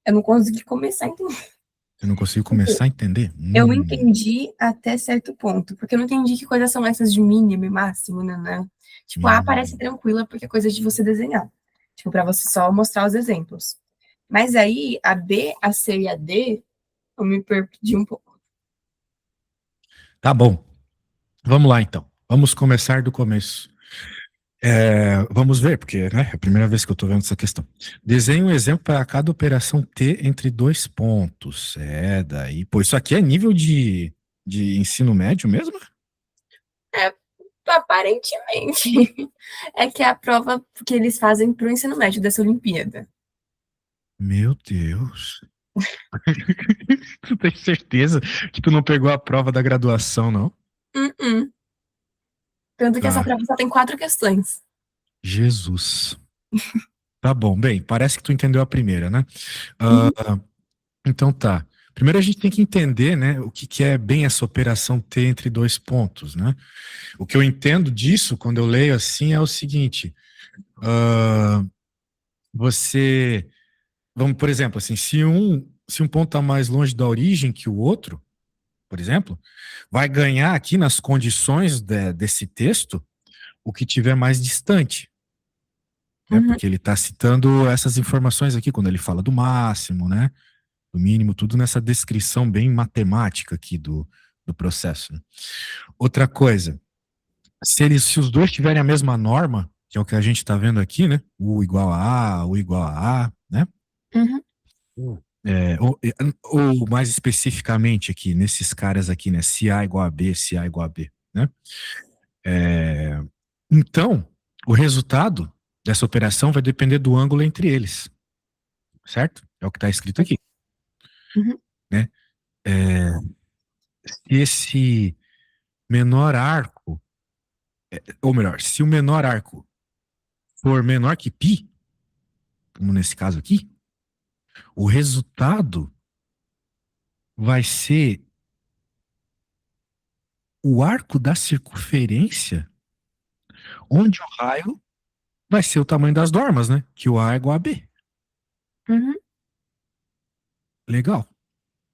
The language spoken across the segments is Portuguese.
Eu não consegui começar a entender. Você não conseguiu começar a entender? Eu entendi até certo ponto, porque eu não entendi que coisas são essas de mínimo e máximo, né? Tipo, A parece Hum. tranquila porque é coisa de você desenhar. Tipo, pra você só mostrar os exemplos. Mas aí, a B, a C e a D, eu me perdi um pouco. Tá bom. Vamos lá, então. Vamos começar do começo. Vamos ver, porque né, é a primeira vez que eu estou vendo essa questão. Desenhe um exemplo para cada operação T entre dois pontos. Daí. Pô, isso aqui é nível de ensino médio mesmo? É, aparentemente. É que é a prova que eles fazem pro ensino médio dessa Olimpíada. Meu Deus. Tu tem certeza que tu não pegou a prova da graduação, não? Uh-uh. Tanto que essa Tá. prova só tem 4 questões. Jesus. Tá bom. Bem, parece que tu entendeu a primeira, né? Uhum, Ah, então tá. Primeiro a gente tem que entender, né, o que que é bem essa operação T entre dois pontos, né? O que eu entendo disso, quando eu leio assim, é o seguinte: ah, você, vamos, por exemplo, assim, se um ponto está mais longe da origem que o outro, por exemplo, vai ganhar aqui nas condições desse texto o que tiver mais distante, né? uhum, Porque ele está citando essas informações aqui quando ele fala do máximo, né? Do mínimo, tudo nessa descrição bem matemática aqui do processo, né? Outra coisa, se os dois tiverem a mesma norma, que é o que a gente está vendo aqui, né? U igual a A, U igual a A, né? uhum, Ou mais especificamente aqui, nesses caras aqui, né? Se A igual a B, se A igual a B, né? É, então, o resultado dessa operação vai depender do ângulo entre eles, certo? É o que está escrito aqui, uhum, né? É, se esse menor arco, ou melhor, se o menor arco for menor que π, como nesse caso aqui, o resultado vai ser o arco da circunferência, onde o raio vai ser o tamanho das dormas, né? Que o A é igual a B. uhum. Legal.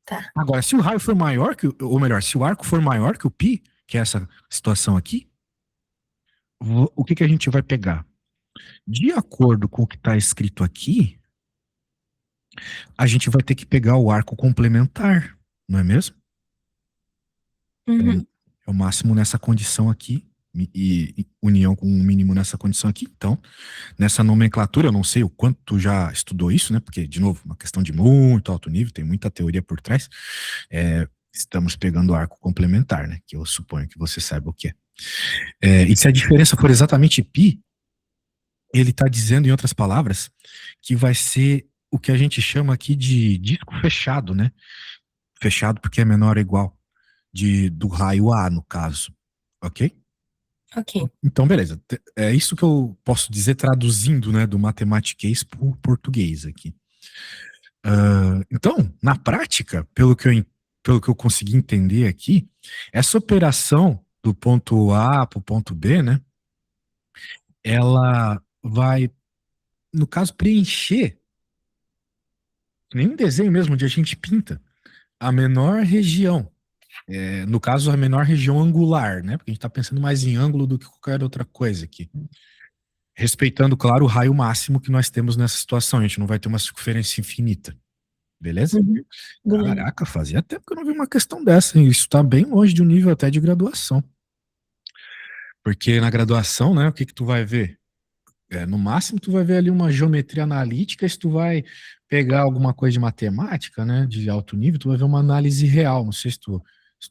Tá. Agora, se o raio for maior que, ou melhor, se o arco for maior que o π, que é essa situação aqui, o que que a gente vai pegar? De acordo com o que está escrito aqui, a gente vai ter que pegar o arco complementar, não é mesmo? É, Uhum, é o máximo nessa condição aqui e união com o mínimo nessa condição aqui. Então, nessa nomenclatura, eu não sei o quanto tu já estudou isso, né? Porque, de novo, uma questão de muito alto nível, tem muita teoria por trás. Estamos pegando o arco complementar, né? Que eu suponho que você saiba o que é. E se a diferença for exatamente π, ele está dizendo, em outras palavras, que vai ser o que a gente chama aqui de disco fechado, né? Fechado porque é menor ou igual do raio A, no caso. Ok? ok. Então, beleza. É isso que eu posso dizer traduzindo, né, do matematiquês para o português aqui. Então, na prática, pelo que eu consegui entender aqui, essa operação do ponto A para o ponto B, né, ela vai, no caso, preencher, nem um desenho mesmo, onde a gente pinta, a menor região. No caso, a menor região angular, né? Porque a gente está pensando mais em ângulo do que qualquer outra coisa aqui. Respeitando, claro, o raio máximo que nós temos nessa situação. A gente não vai ter uma circunferência infinita. Beleza? Uhum. Beleza. Caraca, fazia tempo que eu não vi uma questão dessa, hein? Isso está bem longe de um nível até de graduação. Porque na graduação, né, o que que tu vai ver? No máximo, tu vai ver ali uma geometria analítica, se tu vai pegar alguma coisa de matemática, né, de alto nível, tu vai ver uma análise real. Não sei se tu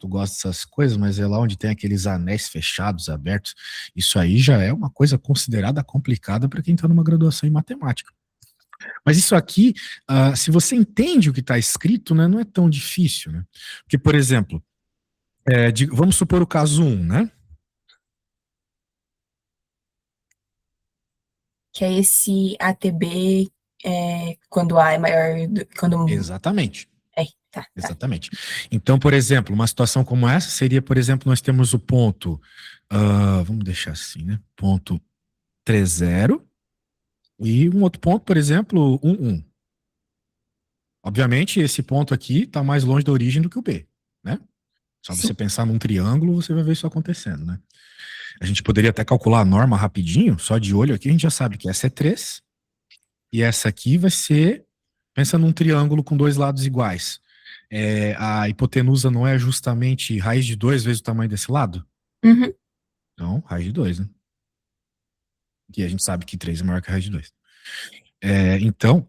gosta dessas coisas, mas é lá onde tem aqueles anéis fechados, abertos. Isso aí já é uma coisa considerada complicada para quem está numa graduação em matemática. Mas isso aqui, se você entende o que está escrito, né, não é tão difícil, né? Porque, por exemplo, vamos supor o caso um, né? Que é esse ATB quando A é maior quando. Exatamente. Tá, tá. Exatamente. Então, por exemplo, uma situação como essa seria, por exemplo, nós temos o ponto, vamos deixar assim, né? Ponto 30 e um outro ponto, por exemplo, 11. Obviamente, esse ponto aqui está mais longe da origem do que o B, né? Só Sim. você pensar num triângulo, você vai ver isso acontecendo, né? A gente poderia até calcular a norma rapidinho, só de olho aqui, a gente já sabe que essa é 3 e essa aqui vai ser, pensa num triângulo com dois lados iguais. A hipotenusa não é justamente raiz de 2 vezes o tamanho desse lado? Uhum. Então, raiz de 2, né? E a gente sabe que 3 é maior que a raiz de 2. Então,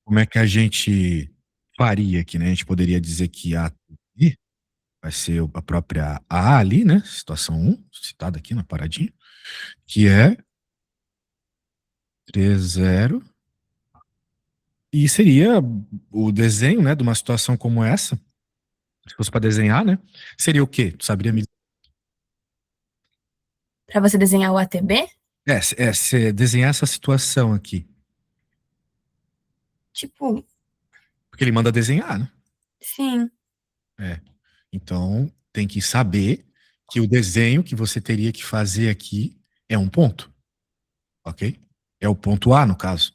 como é que a gente faria aqui, né? A gente poderia dizer que a aqui vai ser a própria A ali, né? Situação 1, citada aqui na paradinha, que é 3, 0. E seria o desenho, né, de uma situação como essa, se fosse para desenhar, né? Seria o quê? Tu saberia me Para você desenhar o ATB, se desenhar essa situação aqui. tipo, Porque ele manda desenhar, né? sim. É. Então, tem que saber que o desenho que você teria que fazer aqui é um ponto, ok? É o ponto A, no caso.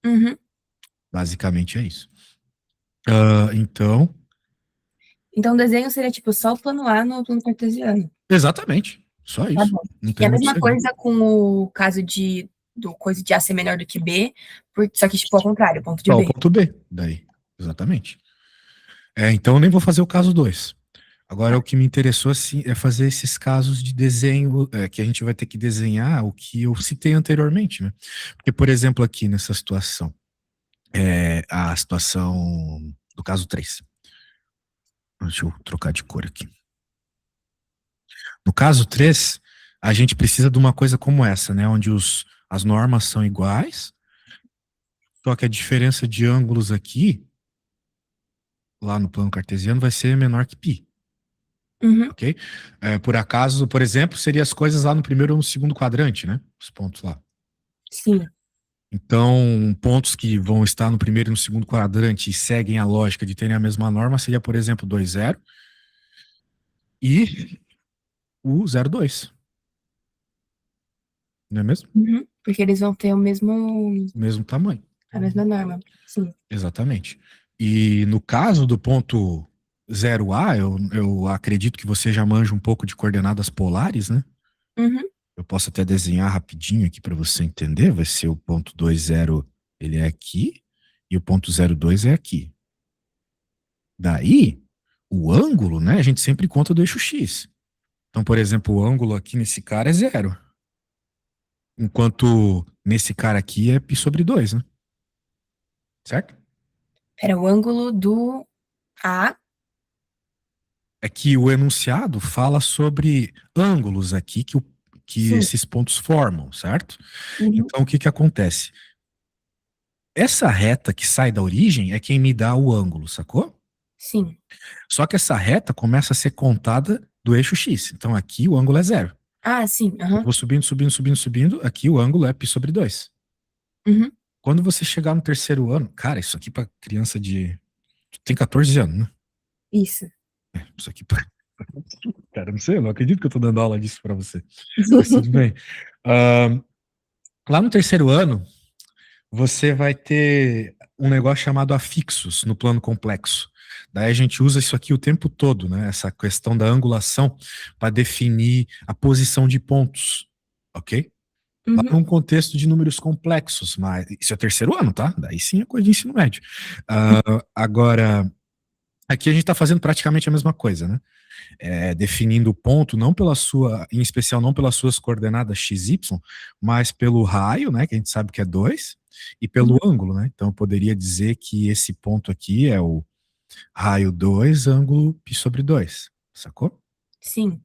Uhum. Basicamente é isso. Então, Então, o desenho seria, tipo, só o plano A no plano cartesiano. exatamente. Só Tá isso. bom. Não E tem a muito mesma segredo. coisa com o caso do coisa de A ser menor do que B, só que, tipo, ao contrário, ponto de Só o B. ponto B, daí. Exatamente. Então, eu nem vou fazer o caso 2. Agora, Tá. o que me interessou assim, é fazer esses casos de desenho, que a gente vai ter que desenhar o que eu citei anteriormente, né? Porque, por exemplo, aqui nessa situação, a situação do caso 3. Deixa eu trocar de cor aqui. No caso 3, a gente precisa de uma coisa como essa, né? Onde as normas são iguais, só que a diferença de ângulos aqui, lá no plano cartesiano, vai ser menor que π. Uhum. Ok? Por acaso, por exemplo, seria as coisas lá no primeiro ou no segundo quadrante, né? Os pontos lá. Sim. Então, pontos que vão estar no primeiro e no segundo quadrante e seguem a lógica de terem a mesma norma seria, por exemplo, 2, 0 e o 0, 2. Não é mesmo? Uhum. Porque eles vão ter Mesmo tamanho. a mesma norma. Sim. Exatamente. E no caso do ponto 0A, eu acredito que você já manja um pouco de coordenadas polares, né? Uhum. Eu posso até desenhar rapidinho aqui para você entender. Vai ser o ponto 2, 0, ele é aqui, e o ponto 0, 2 é aqui. Daí, o ângulo, né? A gente sempre conta do eixo X. Então, por exemplo, o ângulo aqui nesse cara é 0. Enquanto nesse cara aqui é π sobre 2, né? Certo? Era o ângulo do A. É que o enunciado fala sobre ângulos aqui que Sim. esses pontos formam, certo? Uhum. Então, o que que acontece? Essa reta que sai da origem é quem me dá o ângulo, sacou? Sim. Só que essa reta começa a ser contada do eixo X. Então, aqui o ângulo é 0. Ah, sim. Eu Aham. vou subindo, subindo, subindo, subindo. Aqui o ângulo é π sobre 2. Uhum. Quando você chegar no terceiro ano, cara, isso aqui para criança de. Tu tem 14 anos, né? Isso. Isso aqui pra. Cara, não sei, eu não acredito que eu tô dando aula disso para você. Mas tudo bem. Ahn, Lá no terceiro ano, você vai ter um negócio chamado afixos no plano complexo. Daí a gente usa isso aqui o tempo todo, né? Essa questão da angulação para definir a posição de pontos, ok? Lá Uhum. num contexto de números complexos, mas isso é terceiro ano, tá? Daí sim é coisa de ensino médio. Agora, aqui a gente está fazendo praticamente a mesma coisa, né? Definindo o ponto, não pela sua, em especial não pelas suas coordenadas x, y, mas pelo raio, né, que a gente sabe que é 2, e pelo Uhum. ângulo, né? Então eu poderia dizer que esse ponto aqui é o raio 2, ângulo π sobre 2, sacou? Sim.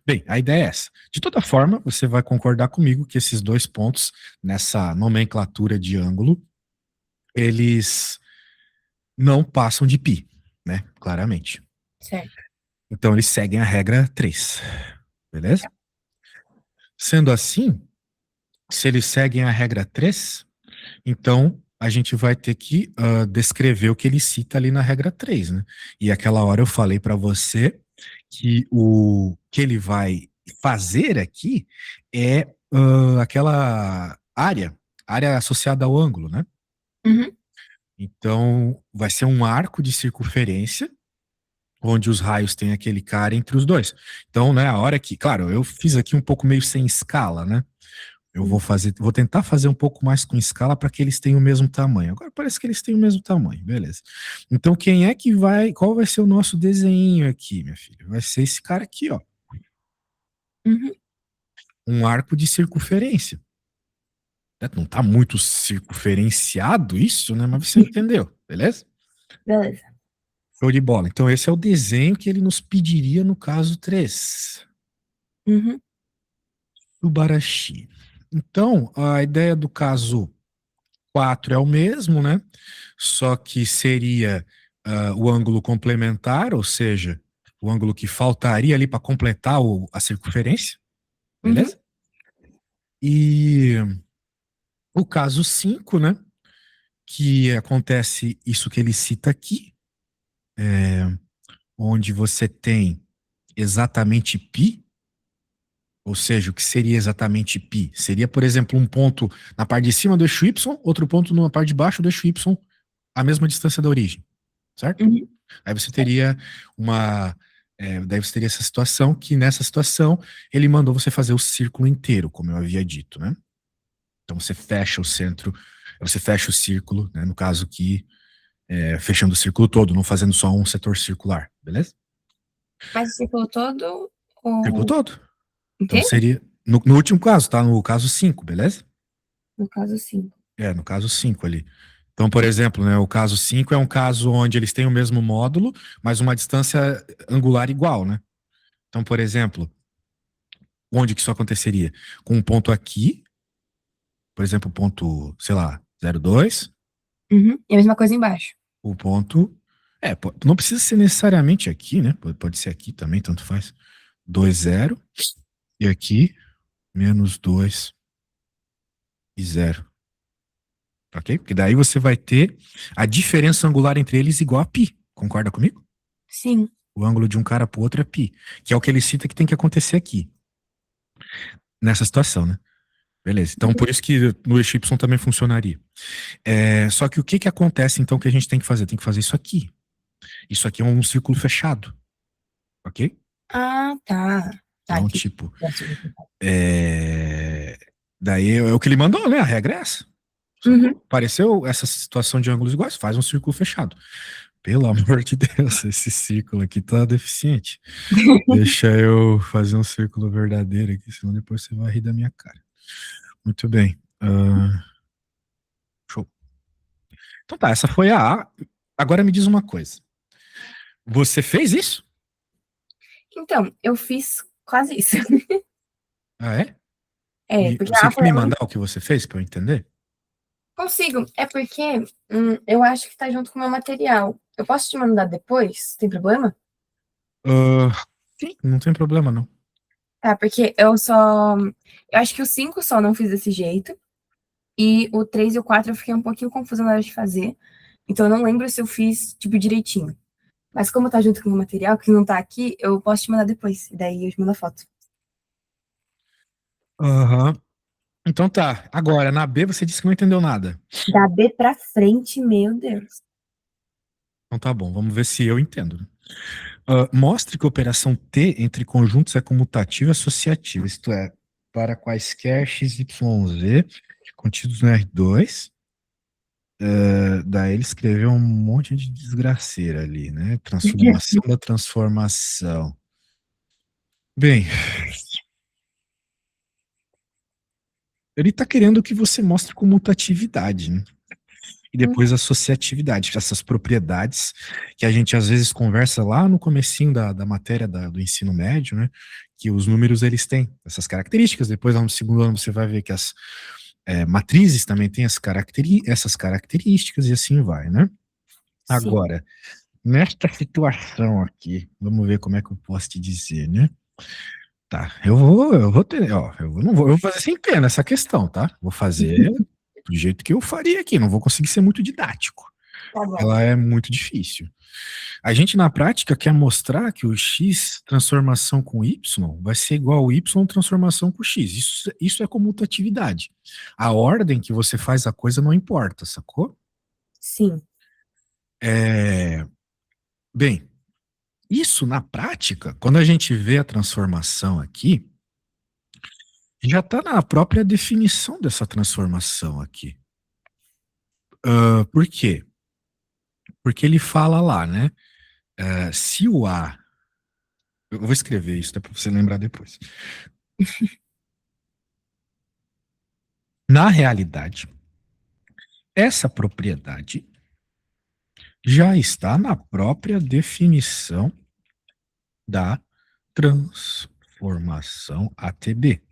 Bem, a ideia é essa. De toda forma, você vai concordar comigo que esses dois pontos, nessa nomenclatura de ângulo, eles não passam de π, né? Claramente. Certo. Então eles seguem a regra 3, beleza? Sendo assim, se eles seguem a regra 3, então a gente vai ter que descrever o que ele cita ali na regra 3, né? E aquela hora eu falei para você que o que ele vai fazer aqui é aquela área associada ao ângulo, né? Uhum. Então, vai ser um arco de circunferência, onde os raios têm aquele cara entre os dois. Então, né, a hora que, claro, eu fiz aqui um pouco meio sem escala, né? Eu vou tentar fazer um pouco mais com escala para que eles tenham o mesmo tamanho. Agora parece que eles têm o mesmo tamanho, beleza. Então, qual vai ser o nosso desenho aqui, minha filha? Vai ser esse cara aqui, ó. Uhum. Um arco de circunferência. Não tá muito circunferenciado isso, né? Mas você entendeu, beleza? Beleza. Show de bola. Então, esse é o desenho que ele nos pediria no caso 3. Uhum. Subarashi. Então, a ideia do caso 4 é o mesmo, né? Só que seria o ângulo complementar, ou seja, o ângulo que faltaria ali para completar a circunferência, Uhum. beleza? E o caso 5, né? Que acontece isso que ele cita aqui, onde você tem exatamente π, ou seja, o que seria exatamente π? Seria, por exemplo, um ponto na parte de cima do eixo y, outro ponto na parte de baixo do eixo y, a mesma distância da origem, certo? Uhum. Aí você teria daí você teria essa situação que nessa situação ele mandou você fazer o círculo inteiro, como eu havia dito, né? Então você fecha o centro, você fecha o círculo, né? No caso aqui, fechando o círculo todo, não fazendo só um setor circular, beleza? Mas você falou todo Círculo ou todo. o Então quê? seria, no último caso, tá? No caso 5, beleza? No caso, sim. No caso 5 ali. Então, por exemplo, né, o caso 5 é um caso onde eles têm o mesmo módulo, mas uma distância angular igual, né? Então, por exemplo, onde que isso aconteceria? Com um ponto aqui, por exemplo, ponto, sei lá, 0,2, Uhum. E a mesma coisa embaixo. o ponto. Não precisa ser necessariamente aqui, né? Pode ser aqui também, tanto faz. 2, 0. E aqui, menos 2 e 0. Ok? Porque daí você vai ter a diferença angular entre eles igual a π. Concorda comigo? Sim. O ângulo de um cara pro outro é π. Que é o que ele cita que tem que acontecer aqui. Nessa situação, né? Beleza. Então, por isso que no eixo Y também funcionaria. Só que o que acontece, então, que a gente tem que fazer? Tem que fazer isso aqui. Isso aqui é um círculo fechado. Ok? Ah, tá. Tá, Então, entendi. tipo, daí é o que ele mandou, né? A regra é essa. Sacou? Uhum. Apareceu essa situação de ângulos iguais, faz um círculo fechado. Pelo amor de Deus, esse círculo aqui tá deficiente. Deixa eu fazer um círculo verdadeiro aqui, senão depois você vai rir da minha cara. Muito bem. Show. Então tá, essa foi a A. Agora me diz uma coisa. Você fez isso? Então, eu fiz quase isso. Ah, é? É, E porque você a quer foi me a única. mandar o que você fez para eu entender? Consigo. É porque eu acho que tá junto com o meu material. Eu posso te mandar depois? Tem problema? Ah, sim, não tem problema não. Tá, porque eu só. Eu acho que o 5 só não fiz desse jeito. E o 3 e o 4 eu fiquei um pouquinho confusa na hora de fazer. Então eu não lembro se eu fiz, tipo, direitinho. Mas como tá junto com o meu material, que não tá aqui, eu posso te mandar depois. E daí eu te mando a foto. Aham. Então tá. Agora, na B você disse que não entendeu nada. Da B pra frente, meu Deus. Então tá bom, vamos ver se eu entendo, né? Mostre que a operação T entre conjuntos é comutativa e associativa, isto é, para quaisquer x, y, z contidos no R2. Daí ele escreveu um monte de desgraceira ali, né? Transformação da transformação. Bem, ele está querendo que você mostre comutatividade, né? E depois associatividade, essas propriedades que a gente às vezes conversa lá no comecinho da matéria do ensino médio, né? Que os números eles têm essas características. Depois, lá no segundo ano, você vai ver que as matrizes também têm essas características e assim vai, né? Sim. Agora, nesta situação aqui, vamos ver como é que eu posso te dizer, né? Tá, eu vou ter, ó, eu vou fazer sem pena essa questão, tá? Vou fazer do jeito que eu faria aqui, não vou conseguir ser muito didático. Tá bom. Ela é muito difícil. A gente, na prática, quer mostrar que o x transformação com y vai ser igual ao y transformação com x. Isso é comutatividade. A ordem que você faz a coisa não importa, sacou? Sim. É, bem, isso na prática, quando a gente vê a transformação aqui, já está na própria definição dessa transformação aqui. Por quê? Porque ele fala lá, né? Se o A. Eu vou escrever isso, para você lembrar depois. Na realidade, essa propriedade já está na própria definição da transformação ATB.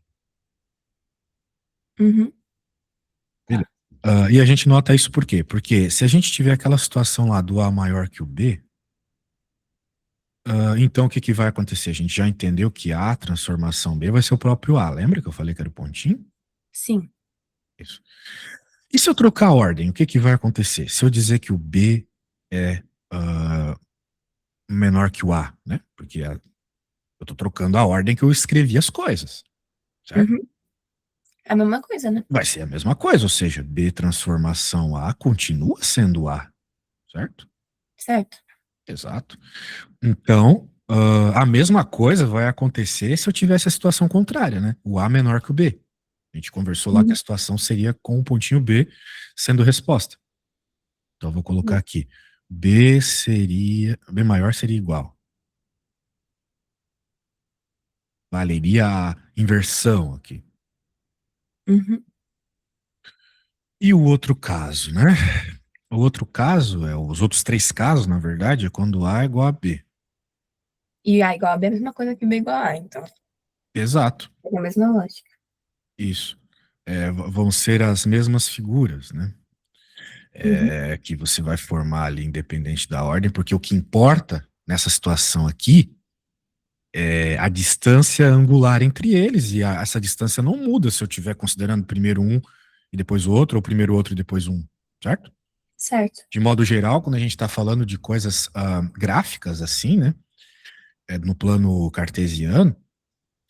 Uhum. Beleza. E a gente nota isso por quê? Porque se a gente tiver aquela situação lá do A maior que o B, então o que, que vai acontecer? A gente já entendeu que A transformação B vai ser o próprio A. Lembra que eu falei que era o pontinho? Sim. Isso. E se eu trocar a ordem, o que, que vai acontecer? Se eu dizer que o B é menor que o A, né? Porque eu estou trocando a ordem que eu escrevi as coisas, certo? Uhum. É a mesma coisa, né? Vai ser a mesma coisa, ou seja, B transformação A continua sendo A, certo? Certo. Exato. Então, a mesma coisa vai acontecer se eu tivesse a situação contrária, né? O A menor que o B. A gente conversou lá que a Uhum. situação seria com o pontinho B sendo resposta. Então, eu vou colocar aqui. B maior seria igual. Valeria a inversão aqui. Uhum. E o outro caso, né? O outro caso, os outros três casos, na verdade, é quando A é igual a B. E A igual a B é a mesma coisa que B igual a A, então. Exato, É a mesma lógica. isso. Vão ser as mesmas figuras, né? Uhum. Que você vai formar ali, independente da ordem, porque o que importa nessa situação aqui é a distância angular entre eles, e essa distância não muda se eu estiver considerando primeiro um e depois o outro, ou primeiro outro e depois um, certo? Certo. De modo geral, quando a gente está falando de coisas gráficas assim, né? No plano cartesiano,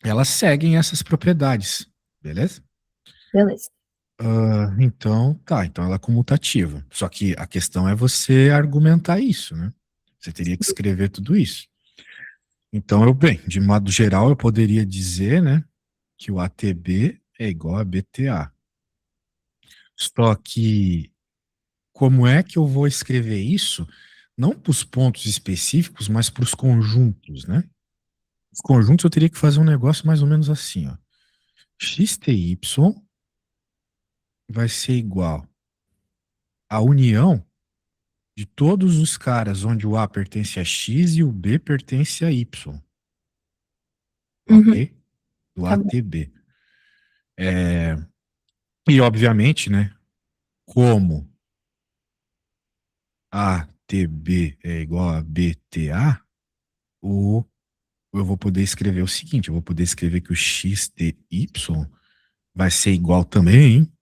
elas seguem essas propriedades, beleza? Beleza. Então, tá, então ela é comutativa. Só que a questão é você argumentar isso, né? Você teria que escrever tudo isso. Então, de modo geral, eu poderia dizer, né, que o ATB é igual a BTA. Só que, como é que eu vou escrever isso? Não para os pontos específicos, mas para os conjuntos, né? Os conjuntos eu teria que fazer um negócio mais ou menos assim, ó. XTY vai ser igual à união de todos os caras onde o A pertence a X e o B pertence a Y. Uhum. Ok? Do Tá bom. ATB. E, obviamente, né, como ATB é igual a BTA, o, eu vou poder escrever o seguinte, eu vou poder escrever que o XTY vai ser igual também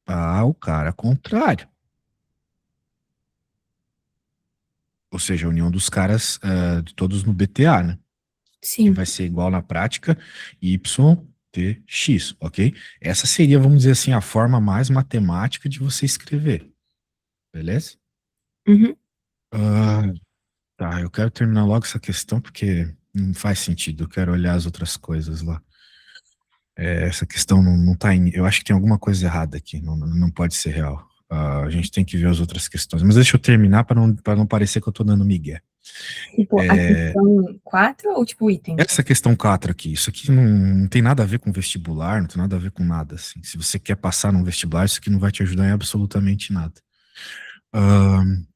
ao cara contrário. Ou seja, a união dos caras de todos no BTA, né? Que Sim. vai ser igual na prática YTX, ok? Essa seria, vamos dizer assim, a forma mais matemática de você escrever, beleza? Uhum. Ah, tá, eu quero terminar logo essa questão porque não faz sentido, eu quero olhar as outras coisas lá. Essa questão não tá em. Eu acho que tem alguma coisa errada aqui, não pode ser real. A gente tem que ver as outras questões. Mas deixa eu terminar para não parecer que eu tô dando migué. Tipo, a questão 4 ou tipo item? Essa questão 4 aqui, isso aqui não tem nada a ver com vestibular, não tem nada a ver com nada, assim. Se você quer passar num vestibular, isso aqui não vai te ajudar em absolutamente nada.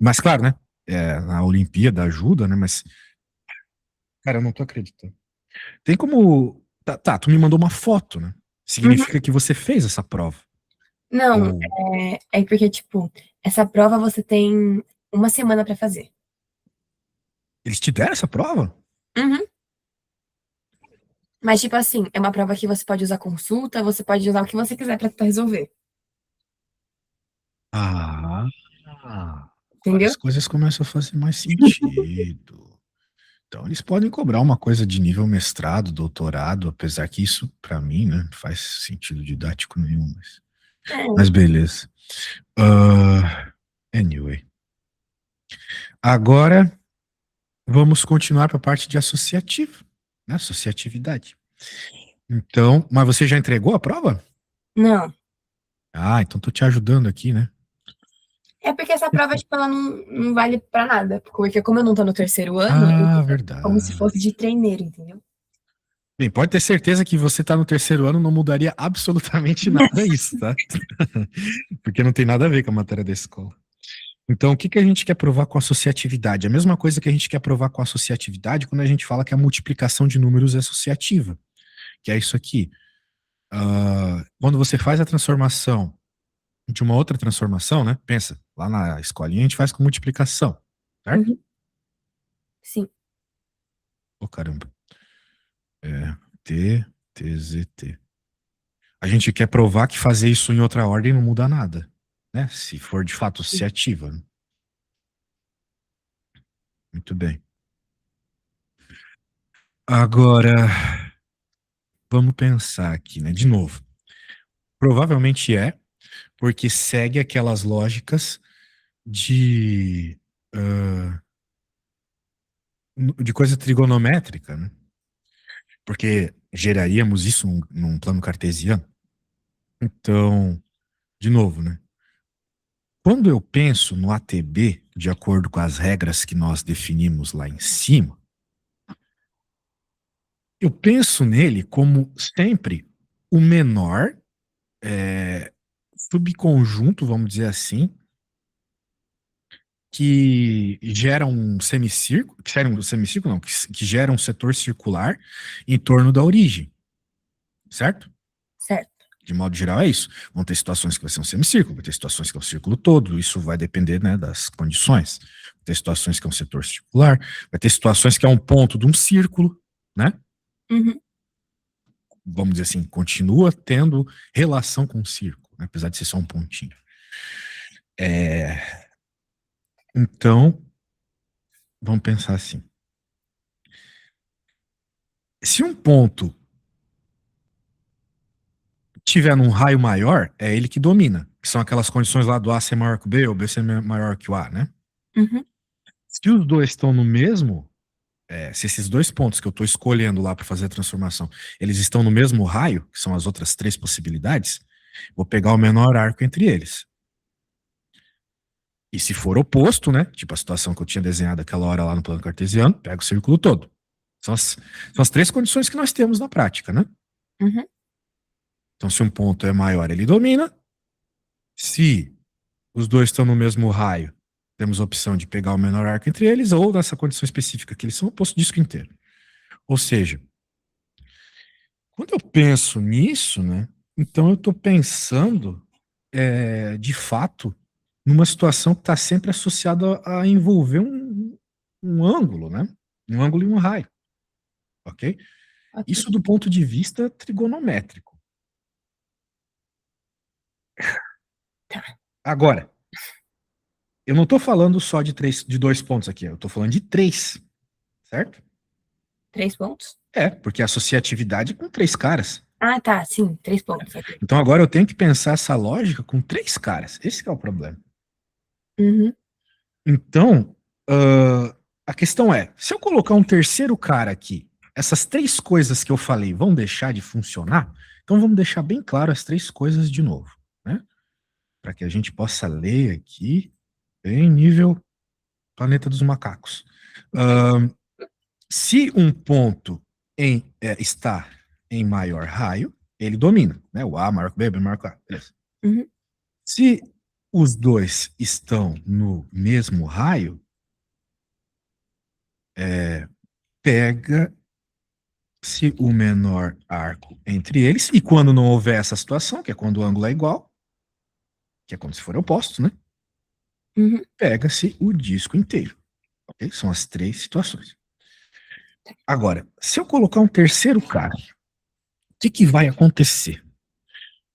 Mas claro, né? A Olimpíada ajuda, né? Mas, cara, eu não tô acreditando. Tem como. Tá, tu me mandou uma foto, né? Uhum. Significa que você fez essa prova. Não, Ou é porque, tipo, essa prova você tem uma semana pra fazer. eles te deram essa prova? Uhum. Mas, tipo assim, é uma prova que você pode usar consulta, você pode usar o que você quiser pra resolver. Ah, agora Entendeu? as coisas começam a fazer mais sentido. Então, eles podem cobrar uma coisa de nível mestrado, doutorado, apesar que isso, pra mim, né, não faz sentido didático nenhum. Mas É. beleza. Ah, Anyway. Agora, vamos continuar para a parte de associativo, né? Associatividade. Então, mas você já entregou a prova? Não. Ah, então tô te ajudando aqui, né? É porque essa prova, tipo, ela não vale pra nada. Porque como eu não tô no terceiro ano, eu Ah, tô como se fosse verdade. de treineiro, entendeu? Bem, pode ter certeza que você tá no terceiro ano, não mudaria absolutamente nada isso, tá? Porque não tem nada a ver com a matéria da escola. Então, o que que a gente quer provar com associatividade? A mesma coisa que a gente quer provar com associatividade quando a gente fala que a multiplicação de números é associativa, que é isso aqui. Quando você faz a transformação de uma outra transformação, né? Pensa, lá na escolinha a gente faz com multiplicação, certo? Uhum. Sim. Ô, caramba. É, T, T, Z, T. A gente quer provar que fazer isso em outra ordem não muda nada, né? Se for de fato associativa, né? Muito bem. Agora, vamos pensar aqui, né? De novo. Provavelmente é, porque segue aquelas lógicas de, de coisa trigonométrica, né? Porque geraríamos isso num plano cartesiano. Então, de novo, né? Quando eu penso no ATB, de acordo com as regras que nós definimos lá em cima, eu penso nele como sempre o menor subconjunto, vamos dizer assim, que gera um semicírculo, que gera um semicírculo, não, que gera um setor circular em torno da origem, certo? Certo. De modo geral é isso. Vão ter situações que vai ser um semicírculo, vai ter situações que é um círculo todo, isso vai depender, né, das condições. Vai ter situações que é um setor circular, vai ter situações que é um ponto de um círculo, né? Uhum. Vamos dizer assim, continua tendo relação com o círculo, né, apesar de ser só um pontinho. Então, vamos pensar assim. Se um ponto tiver num raio maior, é ele que domina, que são aquelas condições lá do A ser maior que o B, ou B ser maior que o A, né? Uhum. Se os dois estão no mesmo, se esses dois pontos que eu estou escolhendo lá para fazer a transformação, eles estão no mesmo raio, que são as outras três possibilidades, vou pegar o menor arco entre eles. E se for oposto, né? Tipo a situação que eu tinha desenhado aquela hora lá no plano cartesiano, pega o círculo todo. São as três condições que nós temos na prática, né? Uhum. Então, se um ponto é maior, ele domina. Se os dois estão no mesmo raio, temos a opção de pegar o menor arco entre eles, ou nessa condição específica, que eles são oposto disco inteiro. Ou seja, quando eu penso nisso, né, então eu estou pensando, de fato, numa situação que está sempre associada a envolver um ângulo, né? Um ângulo e um raio, ok? Ok. Isso do ponto de vista trigonométrico. Tá. Agora, eu não estou falando só de dois pontos aqui, eu estou falando de três, certo? 3 pontos? Porque a associatividade é com três caras. Ah, tá. Sim, 3 pontos. Ok. Então agora eu tenho que pensar essa lógica com três caras. Esse que é o problema. Uhum. Então, a questão é, se eu colocar um terceiro cara aqui, essas três coisas que eu falei vão deixar de funcionar? Então vamos deixar bem claro as três coisas de novo, né? Para que a gente possa ler aqui em nível Planeta dos Macacos. Se um ponto está em maior raio, ele domina, né? O A maior que o B, B maior que o A. Beleza. Uhum. Se os dois estão no mesmo raio, pega-se o menor arco entre eles, e quando não houver essa situação, que é quando o ângulo é igual, que é como se for oposto, né? Uhum. Pega-se o disco inteiro. Okay? São as três situações. Agora, se eu colocar um terceiro cara, o que vai acontecer?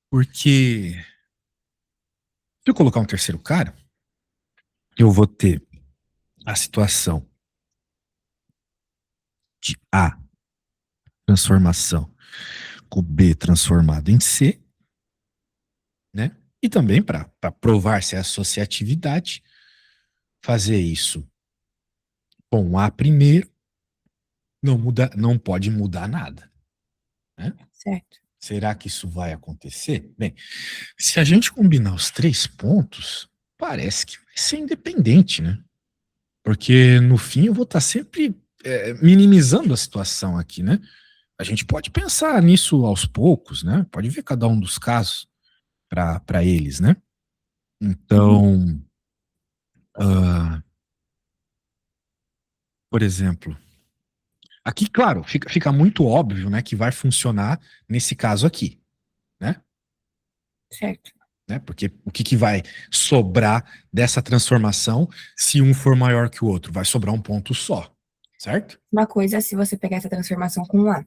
Porque se eu colocar um terceiro cara, eu vou ter a situação de A transformação com B transformado em C, né? E também para provar se é associatividade, fazer isso com A primeiro não muda, não pode mudar nada, né? Certo. Será que isso vai acontecer? Bem, se a gente combinar os 3 pontos, parece que vai ser independente, né? Porque no fim eu vou estar sempre minimizando a situação aqui, né? A gente pode pensar nisso aos poucos, né? Pode ver cada um dos casos para eles, né? Uhum. Então, ah, por exemplo, aqui, claro, fica muito óbvio, né, que vai funcionar nesse caso aqui, né? Certo. Né? Porque o que vai sobrar dessa transformação se um for maior que o outro? Vai sobrar um ponto só, certo? Uma coisa é se você pegar essa transformação com um A.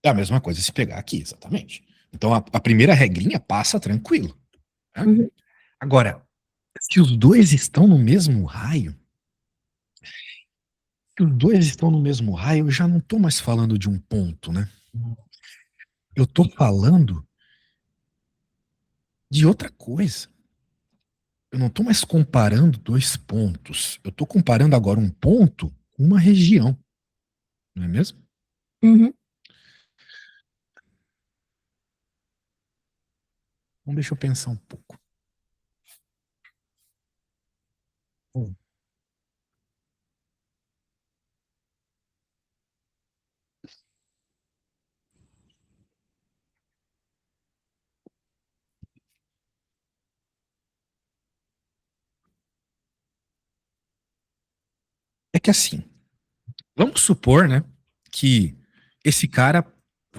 É a mesma coisa se pegar aqui, exatamente. Então a primeira regrinha passa tranquilo, né? Uhum. Agora, se os dois estão no mesmo raio, se os dois estão no mesmo raio, eu já não estou mais falando de um ponto, né? Eu estou falando de outra coisa. Eu não estou mais comparando 2 pontos. Eu estou comparando agora um ponto com uma região, não é mesmo? Uhum. Então deixa eu pensar um pouco. Hum. É que assim, vamos supor, né, que esse cara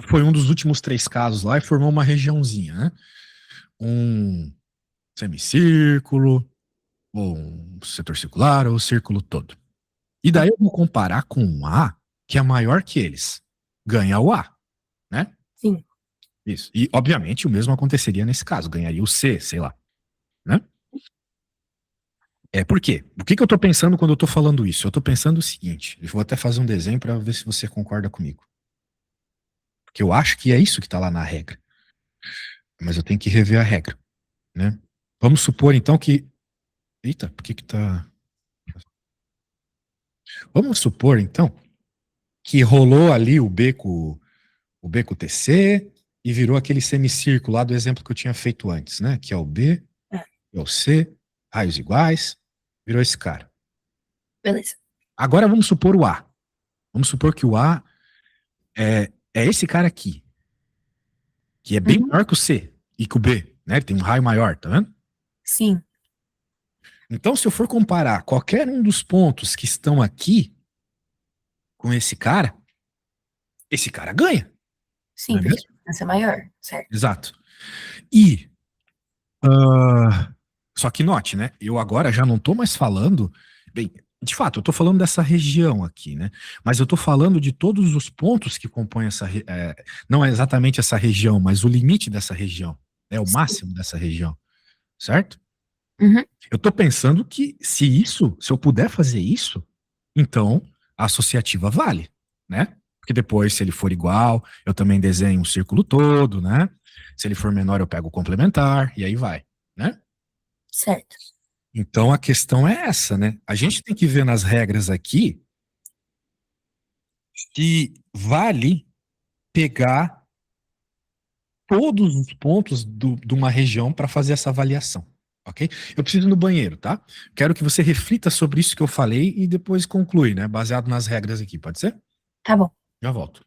foi um dos últimos 3 casos lá e formou uma regiãozinha, né? Um semicírculo, ou um setor circular, ou o círculo todo. E daí Tá. eu vou comparar com um A, que é maior que eles. Ganha o A, né? Sim. Isso. E, obviamente, o mesmo aconteceria nesse caso. Ganharia o C, sei lá, né? Por quê? O que eu tô pensando quando eu tô falando isso? Eu tô pensando o seguinte, eu vou até fazer um desenho para ver se você concorda comigo. Porque eu acho que é isso que tá lá na regra. Mas eu tenho que rever a regra, né? Vamos supor, então, que... Eita, por que que tá... Vamos supor, então, que rolou ali o B com o TC e virou aquele semicírculo lá do exemplo que eu tinha feito antes, né? Que é o B, Ah, é o C, raios iguais, virou esse cara. beleza. Agora vamos supor o A. Vamos supor que o A é esse cara aqui, que é bem Uhum. maior que o C e que o B, né? Ele tem um raio maior, tá vendo? Sim. Então, se eu for comparar qualquer um dos pontos que estão aqui com esse cara ganha, não Sim, é porque a mesmo? distância é maior. Certo. Exato. E ah, só que note, né? Eu agora já não estou mais falando. Bem, de fato, eu estou falando dessa região aqui, né? Mas eu estou falando de todos os pontos que compõem não é exatamente essa região, mas o limite dessa região. É o Sim. máximo dessa região, certo? Uhum. Eu estou pensando que se eu puder fazer isso, então a associativa vale, né? Porque depois, se ele for igual, eu também desenho um círculo todo, né? Se ele for menor, eu pego o complementar, e aí vai, né? Certo. Então a questão é essa, né? A gente tem que ver nas regras aqui se vale pegar todos os pontos de uma região para fazer essa avaliação, ok? Eu preciso ir no banheiro, tá? Quero que você reflita sobre isso que eu falei e depois conclui, né? Baseado nas regras aqui, pode ser? Tá bom. Já volto.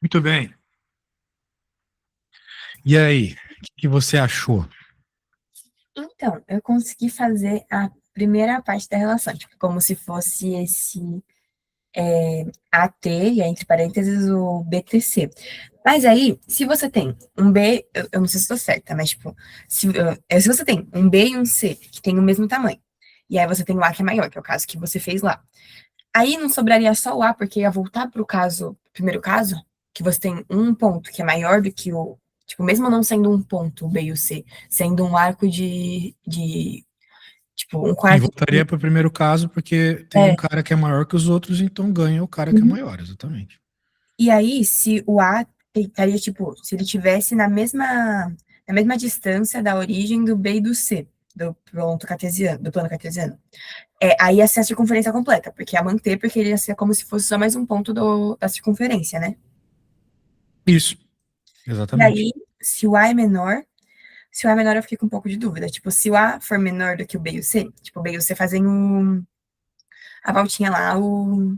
Muito bem. E aí, o que você achou? Então, eu consegui fazer a primeira parte da relação, tipo, como se fosse esse AT, e aí, entre parênteses, o BTC. Mas aí, se você tem um B, eu não sei se estou certa, mas tipo, se você tem um B e um C que tem o mesmo tamanho, e aí você tem o A que é maior, que é o caso que você fez lá. Aí não sobraria só o A, porque ia voltar para o caso, primeiro caso, que você tem um ponto que é maior do que o. Tipo, mesmo não sendo um ponto, o B e o C, sendo um arco de tipo, um Sim, quarto voltaria de. para o primeiro caso, porque tem um É. cara que é maior que os outros, então ganha o cara que é Uhum. maior, exatamente. E aí, se o A estaria, tipo, se ele tivesse na mesma distância da origem do B e do C, do plano cartesiano. Aí ia ser a circunferência completa, porque ia manter, porque ele ia ser como se fosse só mais um ponto da circunferência, né? Isso, E exatamente. aí, se o A é menor, eu fiquei com um pouco de dúvida. Tipo, se o A for menor do que o B e o C, tipo, o B e o C fazem a voltinha lá, o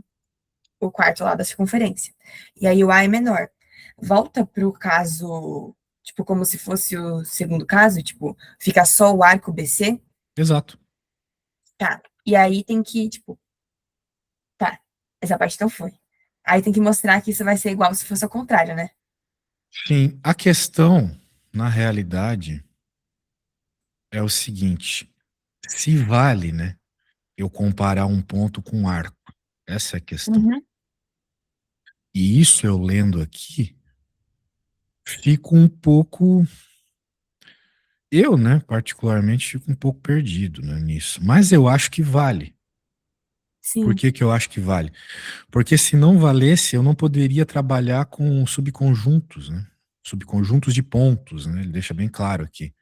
quarto lá da circunferência. E aí o A é menor. Volta para o caso, tipo, como se fosse o segundo caso, tipo, fica só o arco BC, Exato. tá. E aí tem que, tipo, tá, essa parte não foi. Aí tem que mostrar que isso vai ser igual se fosse ao contrário, né? Sim, a questão, na realidade, é o seguinte: se vale, né, eu comparar um ponto com um arco. Essa é a questão. Uhum. E isso eu lendo aqui, fico um pouco. Eu, né, particularmente, fico um pouco perdido, né, nisso. Mas eu acho que vale. Por Sim, que que eu acho que vale? Porque se não valesse, eu não poderia trabalhar com subconjuntos, né? Subconjuntos de pontos, né? Ele deixa bem claro aqui.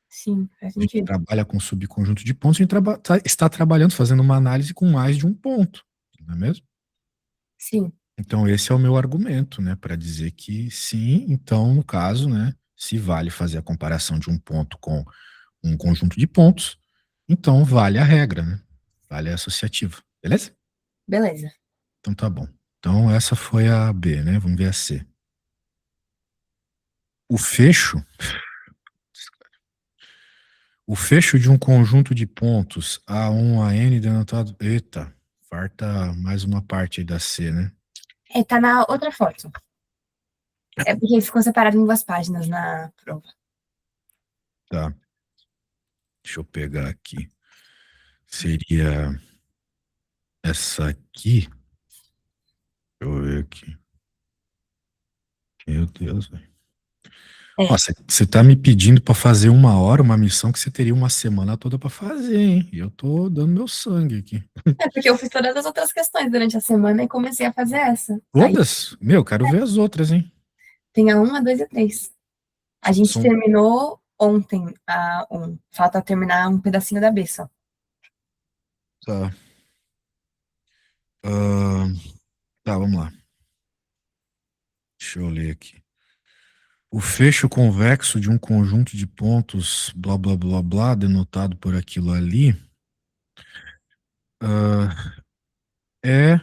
sim, faz A gente sentido. trabalha com subconjunto de pontos, a gente está trabalhando, fazendo uma análise com mais de um ponto, não é mesmo? Sim, Então, esse é o meu argumento, né, para dizer que sim, então, no caso, né, se vale fazer a comparação de um ponto com um conjunto de pontos, então vale a regra, né? Vale a associativa, beleza? beleza. Então tá bom. Então essa foi a B, né? Vamos ver a C. O fecho, o fecho de um conjunto de pontos A1 a N denotado. Eita, falta mais uma parte aí da C, né? Tá na outra foto. É porque ficou separado em duas páginas na prova. Tá. Deixa eu pegar aqui. Seria essa aqui. Deixa eu ver aqui. Meu Deus, velho. É. Nossa, você tá me pedindo pra fazer uma hora, uma missão que você teria uma semana toda pra fazer, hein? E eu tô dando meu sangue aqui. É porque eu fiz todas as outras questões durante a semana e comecei a fazer essa. Aí Todas? Meu, quero ver as outras, hein? tem a 1, a 2 e a 3. A gente São, terminou ontem a 1. Falta terminar um pedacinho da B só. tá. Ah, tá, vamos lá. Deixa eu ler aqui. O fecho convexo de um conjunto de pontos, blá blá blá blá, denotado por aquilo ali, ah, é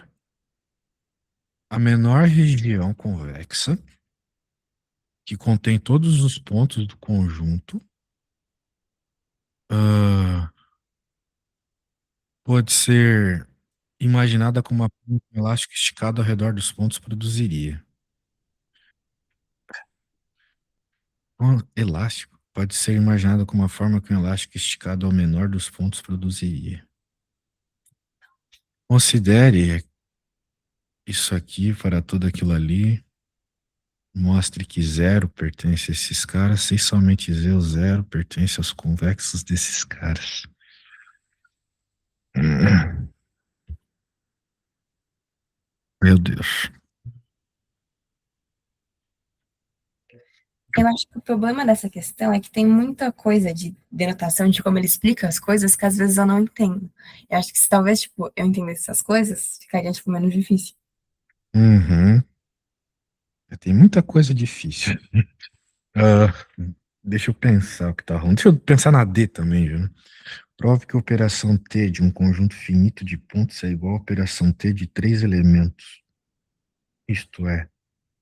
a menor região convexa que contém todos os pontos do conjunto. ah, Pode ser imaginada como uma ponta elástica esticada ao redor dos pontos produziria. Elástico pode ser imaginada como a forma que um elástico esticado ao menor dos pontos produziria. Considere isso aqui para tudo aquilo ali. Mostre que zero pertence a esses caras, se somente zero pertence aos convexos desses caras. Meu Deus. Eu acho que o problema dessa questão é que tem muita coisa de denotação, de como ele explica as coisas, que às vezes eu não entendo. Eu acho que se talvez, tipo, eu entendesse essas coisas, ficaria, tipo, menos difícil. Uhum. Tem muita coisa difícil. Ah, deixa eu pensar o que tá rolando. Deixa eu pensar na D também, viu? Prove que a operação T de um conjunto finito de pontos é igual à operação T de três elementos. Isto é.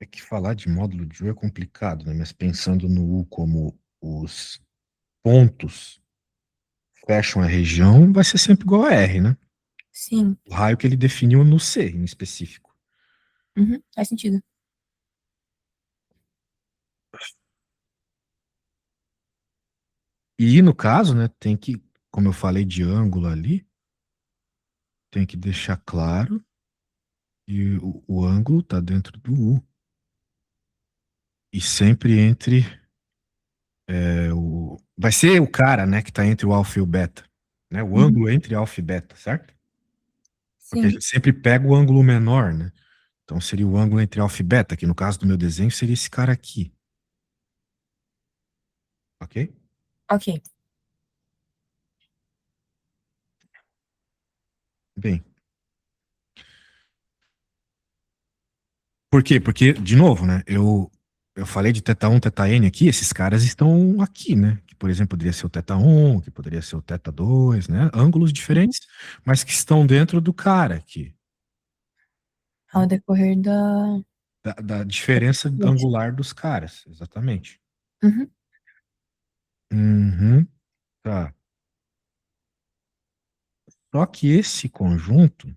É que falar de módulo de U é complicado, né? Mas pensando no U como os pontos fecham a região, vai ser sempre igual a R, né? Sim. O raio que ele definiu no C, em específico. Uhum, faz sentido. E no caso, né, tem que, como eu falei de ângulo ali, tem que deixar claro que o ângulo está dentro do U. E sempre entre vai ser o cara, né, que está entre o alfa e o beta, né? O Uhum, ângulo entre alfa e beta, certo? Porque a sim. gente sempre pega o ângulo menor, né? Então seria o ângulo entre alfa e beta, que no caso do meu desenho seria esse cara aqui. Ok? Ok. Bem, por quê? Porque, de novo, né? Eu falei de θ1, θn aqui, esses caras estão aqui, né? Que, por exemplo, poderia ser o θ1, que poderia ser o θ2, né? Ângulos Uhum. diferentes, mas que estão dentro do cara aqui, Ao né? decorrer da. Da diferença angular dos caras, exatamente. Uhum. Uhum, tá. Só que esse conjunto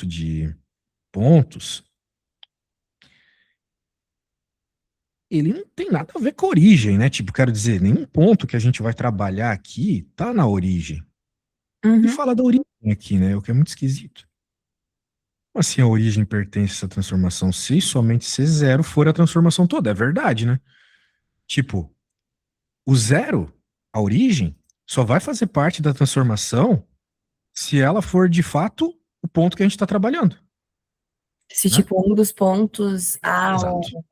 de pontos, ele não tem nada a ver com a origem, né? Tipo, quero dizer, nenhum ponto que a gente vai trabalhar aqui tá na origem. E Uhum. fala da origem aqui, né? O que é muito esquisito. Como assim a origem pertence a essa transformação se somente C0 for a transformação toda? É verdade, né? Tipo, o zero, a origem, só vai fazer parte da transformação se ela for de fato o ponto que a gente está trabalhando, Se, né? tipo, um dos pontos A Exato, ou.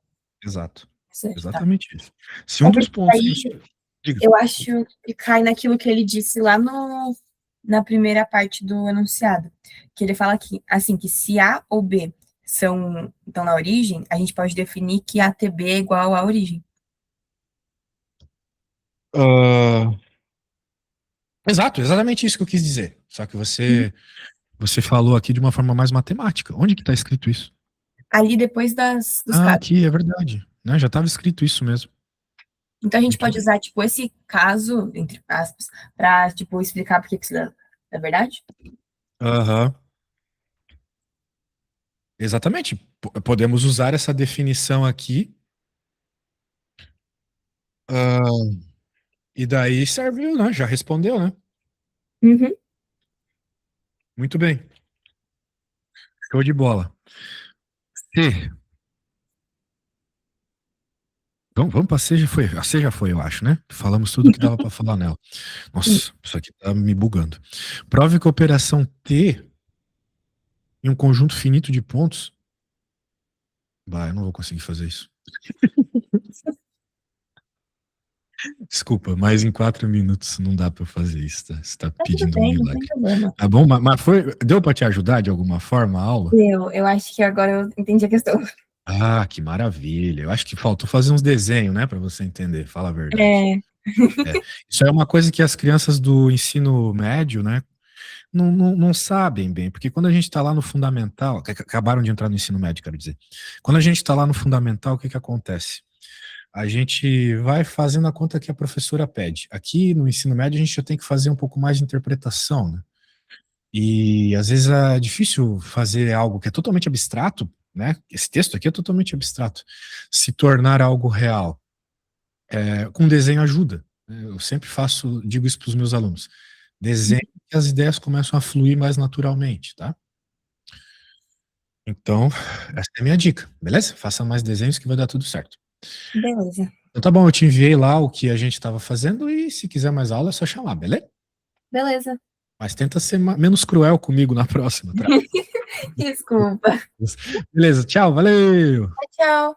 exato. Tá. Exatamente isso. Se um É dos porque pontos que a aí gente. Diga. eu acho que cai naquilo que ele disse lá no, na primeira parte do enunciado. Que ele fala que, assim, que se A ou B estão na origem, a gente pode definir que ATB é igual à origem. Ah, exato, exatamente isso que eu quis dizer. Só que Uhum. você falou aqui de uma forma mais matemática. Onde que está escrito isso? Ali depois dos Ah, casos. aqui, é verdade. Né? Já estava escrito isso mesmo. Então a gente Muito pode bem. usar, tipo, esse caso, entre aspas, para, tipo, explicar por que isso é verdade? Aham. Exatamente. Podemos usar essa definição aqui. ah, e daí serviu, né? Já respondeu, né? Uhum. Muito bem. Show de bola. E, vamos para C já foi. A C já foi, eu acho, né? Falamos tudo que dava para falar nela. Sim. Nossa, isso aqui tá me bugando. Prove que a operação T em um conjunto finito de pontos. Bah, eu não vou conseguir fazer isso. Desculpa, mas em 4 minutos não dá para fazer isso, tá? Você tá Tá tudo pedindo um bem, não tem milagre. problema. Tá bom? Mas deu para te ajudar de alguma forma a aula? Eu acho que agora eu entendi a questão. Ah, que maravilha. Eu acho que faltou fazer uns desenhos, né, para você entender, fala a verdade. É. É. Isso é uma coisa que as crianças do ensino médio, né, não sabem bem, porque quando a gente está lá no fundamental, que acabaram de entrar no ensino médio, quero dizer, quando a gente está lá no fundamental, o que que acontece? A gente vai fazendo a conta que a professora pede. Aqui no ensino médio a gente já tem que fazer um pouco mais de interpretação, né? E às vezes é difícil fazer algo que é totalmente abstrato, né? Esse texto aqui é totalmente abstrato, se tornar algo real. Com desenho ajuda, né? Eu sempre digo isso para os meus alunos. Desenho que as ideias começam a fluir mais naturalmente, tá? Então, essa é a minha dica, beleza? Faça mais desenhos que vai dar tudo certo. Beleza. Então tá bom, eu te enviei lá o que a gente estava fazendo e se quiser mais aula é só chamar, beleza? Beleza. Mas tenta ser menos cruel comigo na próxima, tá? Desculpa. Beleza, tchau, valeu! Tchau.